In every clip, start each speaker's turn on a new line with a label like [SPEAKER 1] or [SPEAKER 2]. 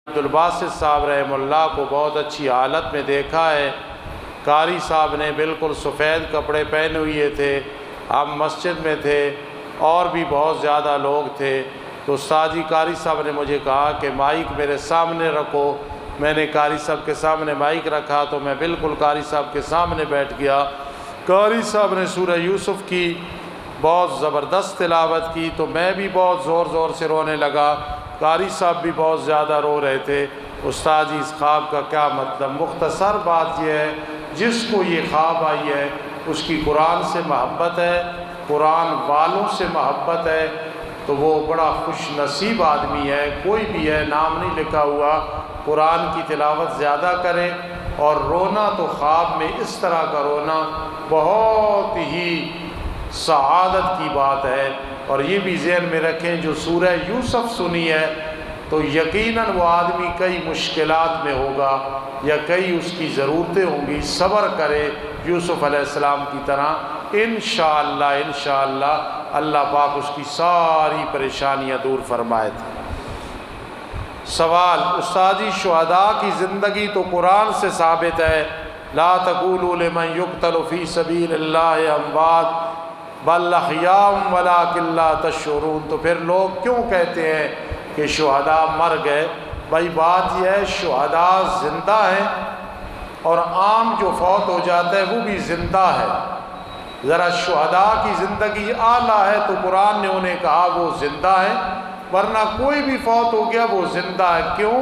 [SPEAKER 1] عبدالباسط صاحب رحمہ اللہ کو بہت اچھی حالت میں دیکھا ہے۔ قاری صاحب نے بالکل سفید کپڑے پہنے ہوئے تھے، ہم مسجد میں تھے اور بھی بہت زیادہ لوگ تھے، تو استاد جی قاری صاحب نے مجھے کہا کہ مائک میرے سامنے رکھو۔ میں نے قاری صاحب کے سامنے مائک رکھا تو میں بالکل قاری صاحب کے سامنے بیٹھ گیا۔ قاری صاحب نے سورہ یوسف کی بہت زبردست تلاوت کی تو میں بھی بہت زور زور سے رونے لگا، قاری صاحب بھی بہت زیادہ رو رہے تھے۔ استاد جی اس خواب کا کیا مطلب؟ مختصر بات یہ ہے، جس کو یہ خواب آئی ہے اس کی قرآن سے محبت ہے، قرآن والوں سے محبت ہے، تو وہ بڑا خوش نصیب آدمی ہے۔ کوئی بھی ہے، نام نہیں لکھا ہوا، قرآن کی تلاوت زیادہ کرے، اور رونا تو خواب میں اس طرح کا رونا بہت ہی سعادت کی بات ہے۔ اور یہ بھی ذہن میں رکھیں، جو سورہ یوسف سنی ہے تو یقیناً وہ آدمی کئی مشکلات میں ہوگا یا کئی اس کی ضرورتیں ہوں گی، صبر کرے یوسف علیہ السلام کی طرح، انشاءاللہ اللہ پاک اس کی ساری پریشانیاں دور فرمائے تھے۔ سوال: استاد جی شہداء کی زندگی تو قرآن سے ثابت ہے، لا تقولوا لمن يقتل في سبيل الله اموات بل احیاء ولکن لا تشعرون، تو پھر لوگ کیوں کہتے ہیں کہ شہداء مر گئے؟ بھائی بات یہ ہے، شہداء زندہ ہیں اور عام جو فوت ہو جاتا ہے وہ بھی زندہ ہے۔ ذرا شہداء کی زندگی اعلیٰ ہے تو قرآن نے انہیں کہا وہ زندہ ہیں، ورنہ کوئی بھی فوت ہو گیا وہ زندہ ہے۔ کیوں؟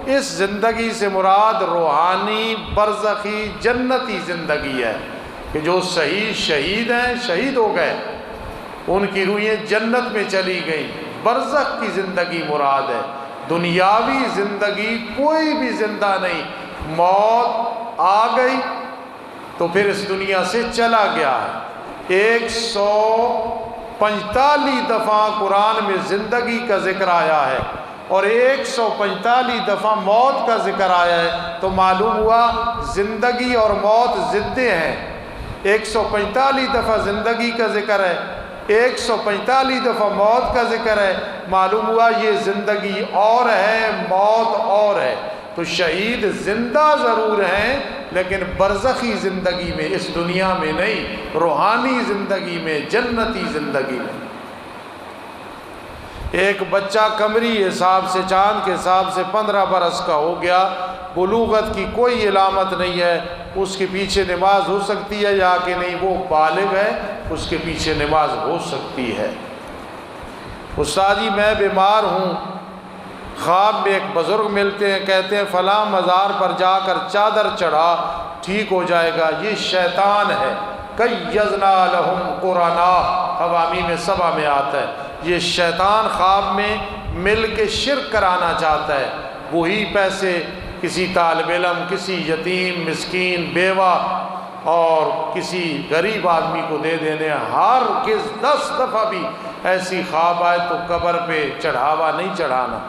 [SPEAKER 1] اس زندگی سے مراد روحانی برزخی جنتی زندگی ہے، کہ جو شہید ہیں، شہید ہو گئے، ان کی روحیں جنت میں چلی گئیں، برزخ کی زندگی مراد ہے۔ دنیاوی زندگی کوئی بھی زندہ نہیں، موت آ گئی تو پھر اس دنیا سے چلا گیا ہے۔ 145 دفعہ قرآن میں زندگی کا ذکر آیا ہے اور 145 دفعہ موت کا ذکر آیا ہے، تو معلوم ہوا زندگی اور موت ضدیں ہیں۔ 145 دفعہ زندگی کا ذکر ہے، 145 دفعہ موت کا ذکر ہے، معلوم ہوا یہ زندگی اور ہے، موت اور ہے۔ تو شہید زندہ ضرور ہیں لیکن برزخی زندگی میں، اس دنیا میں نہیں، روحانی زندگی میں، جنتی زندگی میں۔ ایک بچہ قمری حساب سے، چاند کے حساب سے 15 برس کا ہو گیا، بلوغت کی کوئی علامت نہیں ہے، اس کے پیچھے نماز ہو سکتی ہے یا کہ نہیں؟ وہ بالغ ہے، اس کے پیچھے نماز ہو سکتی ہے۔ استاد جی میں بیمار ہوں، خواب میں ایک بزرگ ملتے ہیں، کہتے ہیں فلاں مزار پر جا کر چادر چڑھا ٹھیک ہو جائے گا، یہ شیطان ہے۔ کیّزنا لہم قرانا، حوامیم سبع میں آتا ہے، یہ شیطان خواب میں مل کے شرک کرانا چاہتا ہے، وہی پیسے کسی طالب علم، کسی یتیم، مسکین، بیوہ اور کسی غریب آدمی کو دے دینے۔ ہر کس 10 دفعہ بھی ایسی خواب آئے تو قبر پہ چڑھاوا نہیں چڑھانا۔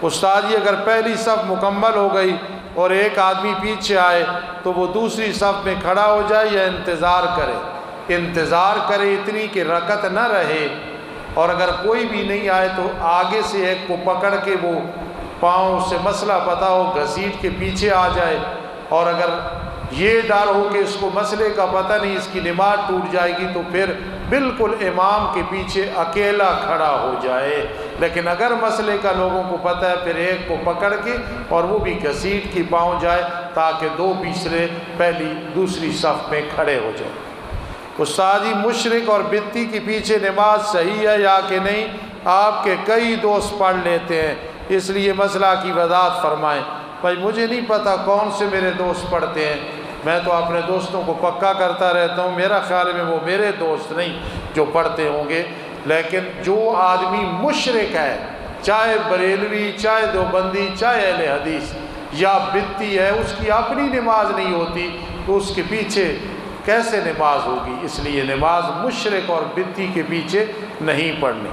[SPEAKER 1] استاد جی اگر پہلی صف مکمل ہو گئی اور ایک آدمی پیچھے آئے تو وہ دوسری صف میں کھڑا ہو جائے یا انتظار کرے؟ انتظار کرے اتنی کہ رکعت نہ رہے، اور اگر کوئی بھی نہیں آئے تو آگے سے ایک کو پکڑ کے وہ پاؤں سے مسئلہ پتا ہو گھسیٹ کے پیچھے آ جائے، اور اگر یہ ڈر ہو کہ اس کو مسئلے کا پتہ نہیں، اس کی نماز ٹوٹ جائے گی، تو پھر بالکل امام کے پیچھے اکیلا کھڑا ہو جائے۔ لیکن اگر مسئلے کا لوگوں کو پتہ ہے پھر ایک کو پکڑ کے اور وہ بھی گھسیٹ کے پاؤں جائے تاکہ دو پیچھے پہلی دوسری صف میں کھڑے ہو جائیں۔ استاد جی مشرک اور بدعتی کے پیچھے نماز صحیح ہے یا کہ نہیں؟ آپ کے کئی دوست پڑھ لیتے ہیں، اس لیے مسئلہ کی وضاحت فرمائیں۔ بھائی مجھے نہیں پتہ کون سے میرے دوست پڑھتے ہیں، میں تو اپنے دوستوں کو پکا کرتا رہتا ہوں، میرا خیال میں وہ میرے دوست نہیں جو پڑھتے ہوں گے، لیکن جو آدمی مشرک ہے، چاہے بریلوی، چاہے دیوبندی، چاہے اہل حدیث یا بدعتی ہے، اس کی اپنی نماز نہیں ہوتی تو اس کے پیچھے کیسے نماز ہوگی؟ اس لیے نماز مشرک اور بدعتی کے پیچھے نہیں پڑھنی۔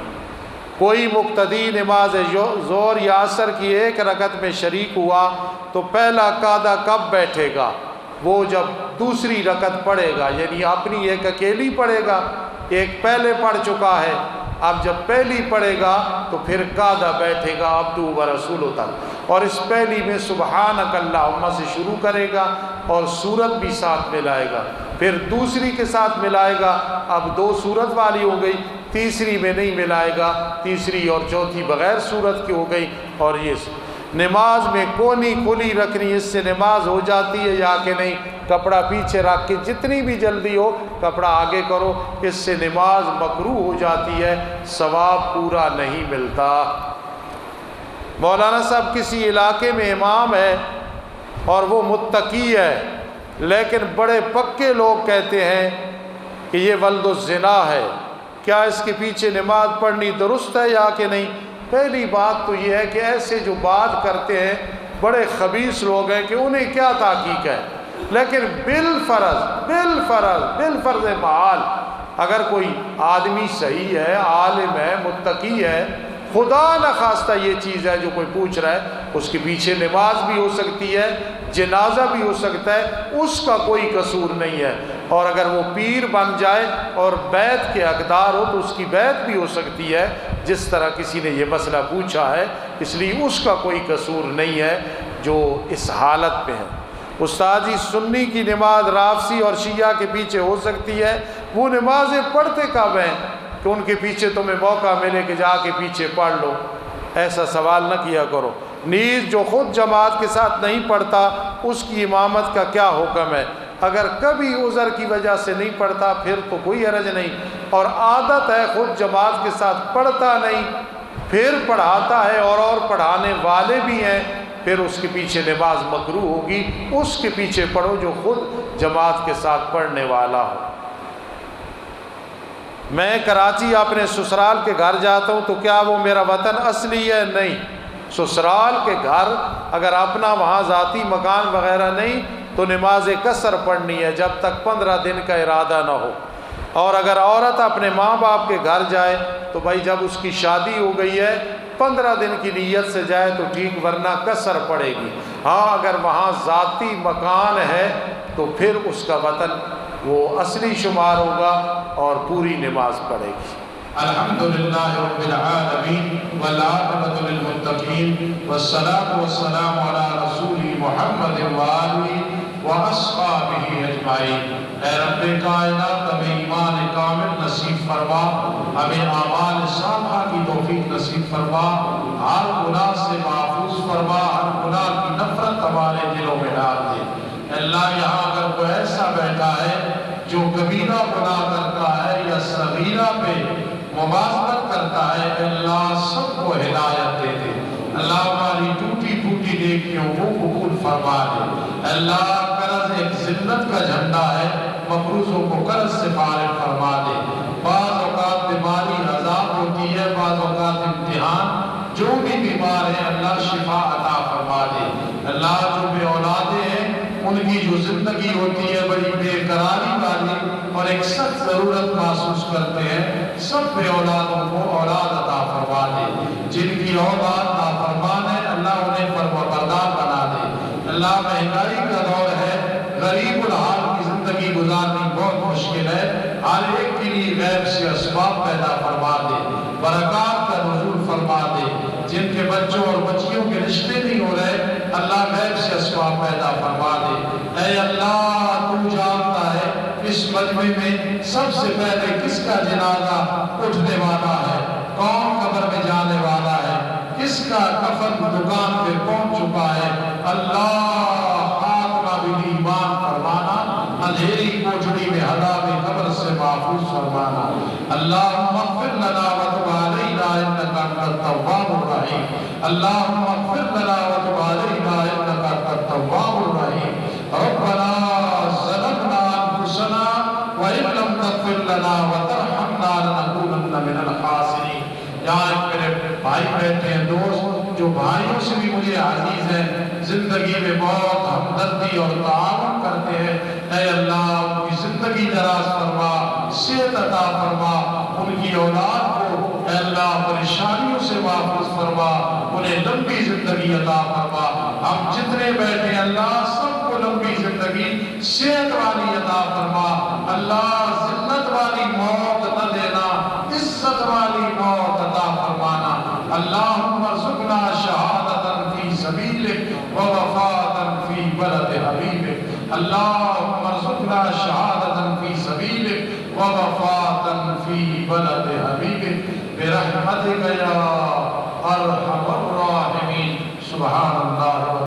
[SPEAKER 1] کوئی مقتدی نماز ظہر یا عصر کی ایک رکعت میں شریک ہوا تو پہلا قاعدہ کب بیٹھے گا؟ وہ جب دوسری رکعت پڑھے گا، یعنی اپنی ایک اکیلی پڑھے گا، ایک پہلے پڑھ چکا ہے، اب جب پہلی پڑھے گا تو پھر قاعدہ بیٹھے گا عبدہ و رسولہ تک، اور اس پہلی میں سبحانک اللہم سے شروع کرے گا اور سورت بھی ساتھ ملائے گا، پھر دوسری کے ساتھ ملائے گا، اب 2 سورت والی ہو گئی، تیسری میں نہیں ملائے گا، تیسری اور چوتھی بغیر سورت کی ہو گئی۔ اور یہ نماز میں کونی کھلی رکھنی، اس سے نماز ہو جاتی ہے یا کہ نہیں؟ کپڑا پیچھے رکھ کے جتنی بھی جلدی ہو کپڑا آگے کرو، اس سے نماز مکروہ ہو جاتی ہے، ثواب پورا نہیں ملتا۔ مولانا صاحب کسی علاقے میں امام ہے اور وہ متقی ہے، لیکن بڑے پکے لوگ کہتے ہیں کہ یہ ولد الزنا ہے، کیا اس کے پیچھے نماز پڑھنی درست ہے یا کہ نہیں؟ پہلی بات تو یہ ہے کہ ایسے جو بات کرتے ہیں بڑے خبیث لوگ ہیں کہ انہیں کیا تحقیق ہے، لیکن بالفرض محال اگر کوئی آدمی صحیح ہے، عالم ہے، متقی ہے، خدا نخواستہ یہ چیز ہے جو کوئی پوچھ رہا ہے، اس کے پیچھے نماز بھی ہو سکتی ہے، جنازہ بھی ہو سکتا ہے، اس کا کوئی قصور نہیں ہے۔ اور اگر وہ پیر بن جائے اور بیعت کے حقدار ہو تو اس کی بیعت بھی ہو سکتی ہے، جس طرح کسی نے یہ مسئلہ پوچھا ہے، اس لیے اس کا کوئی قصور نہیں ہے جو اس حالت میں ہے۔ استاد جی سنی کی نماز رافضی اور شیعہ کے پیچھے ہو سکتی ہے، وہ نمازیں پڑھتے کب ہیں کہ ان کے پیچھے تمہیں موقع ملے کہ جا کے پیچھے پڑھ لو؟ ایسا سوال نہ کیا کرو۔ نیز جو خود جماعت کے ساتھ نہیں پڑھتا اس کی امامت کا کیا حکم ہے؟ اگر کبھی عذر کی وجہ سے نہیں پڑھتا پھر تو کوئی حرج نہیں، اور عادت ہے خود جماعت کے ساتھ پڑھتا نہیں پھر پڑھاتا ہے اور پڑھانے والے بھی ہیں، پھر اس کے پیچھے نماز مکروہ ہوگی، اس کے پیچھے پڑھو جو خود جماعت کے ساتھ پڑھنے والا ہو۔ میں کراچی اپنے سسرال کے گھر جاتا ہوں تو کیا وہ میرا وطن اصلی ہے؟ نہیں، سسرال کے گھر اگر اپنا وہاں ذاتی مکان وغیرہ نہیں تو نماز قصر پڑھنی ہے جب تک 15 دن کا ارادہ نہ ہو۔ اور اگر عورت اپنے ماں باپ کے گھر جائے تو بھائی جب اس کی شادی ہو گئی ہے 15 دن کی نیت سے جائے تو ٹھیک، ورنہ قصر پڑے گی۔ ہاں اگر وہاں ذاتی مکان ہے تو پھر اس کا وطن وہ اصلی شمار ہوگا اور پوری نماز پڑھے گی۔
[SPEAKER 2] الحمدللہ رب العالمین والعاقبۃ للمتقین والصلاة والسلام علی رسول محمد وآلہ واصحابہ اجمعین۔ اے رب کائنات ہمیں ایمان کامل نصیب فرما، ہمیں اعمال صالحہ کی توفیق نصیب فرما، ہر گناہ سے محفوظ فرما، ہر گناہ کی نفرت ہمارے دلوں میں ڈال دے۔ اللہ یہاں اگر کوئی ایسا بیٹھا ہے جو کبیرہ گناہ کرتا ہے یا صغیرہ پہ مواظبت کرتا ہے، اللہ سب کو ہدایت دے دے۔ اللہ ہماری ٹوٹی پھوٹی نیکیوں کو قبول فرما دے۔ اللہ قرض ایک ذلت کا جھنڈا ہے، مقروضوں کو قرض سے فارغ فرما دے۔ بعض اوقات بیماری عذاب ہوتی ہے، بعض اوقات امتحان، جو بھی بیمار ہے اللہ شفا عطا فرما دے۔ اللہ جو بے اولادیں ہیں ان کی جو زندگی ہوتی ہے بڑی بے قراری والی اور ایک سخت ضرورت محسوس کرتے ہیں، سب بے اولادوں کو اولاد عطا فرما دے۔ جن کی اولاد نافرمان ہے اللہ انہیں فرمانبردار بنا دے۔ اللہ مہنگائی کا دور ہے، غریب الحال کی زندگی گزارنی بہت مشکل ہے، ہر ایک کے لیے غیب سے اسباب پیدا فرما دے، برکات کا نزول فرما دے۔ جن کے بچوں اور بچیوں کے رشتے نہیں ہو رہے اللہ غیب سے اسباب پیدا فرما دے۔ اے اللہ تو جانتا ہے اس مجمع میں سب سے پہلے کس کا جنازہ اٹھنے والا ہے، کون قبر میں جانے والا ہے، کس کا کفن دکان پہ پہنچ چکا ہے۔ اللہ خاتمہ بھی ایمان فرمانا، اندھیری کوٹڑی میں عذاب قبر سے محفوظ فرمانا۔ اللہم اغفر لنا وتب علینا انک انت التواب الرحیم۔ اللہم اغفر لنا وتب علینا انک انت التواب الرحیم۔ ربنا ظلمنا انفسنا وان لم تغفر لنا وترحمنا لنکونن من الخاسرین۔ یہاں ایک میرے بھائی بیٹھے ہیں، دوست جو بھائیوں سے بھی مجھے عزیز ہیں، زندگی میں بہت ہمدردی اور تعاون کرتے ہیں۔ اے اللہ ان کی زندگی دراز فرما، صحت عطا فرما، ان کی اولاد کو اے اللہ پریشانیوں سے محفوظ فرما، انہیں لمبی زندگی عطا فرما۔ ہم جتنے بیٹھے ہیں اللہ سب کو لمبی زندگی صحت والی عطا فرما۔ اللہ ذلت والی موت نہ دینا، عزت والی موت عطا فرمانا۔ اللہم ارزقنا شہادتا فی سبیلک و وفاتا فی بلد حبیبک۔ اللہم ارزقنا شہادتا فی سبیلک و وفاتا فی بلد حبیبک برحمتک یا ارحم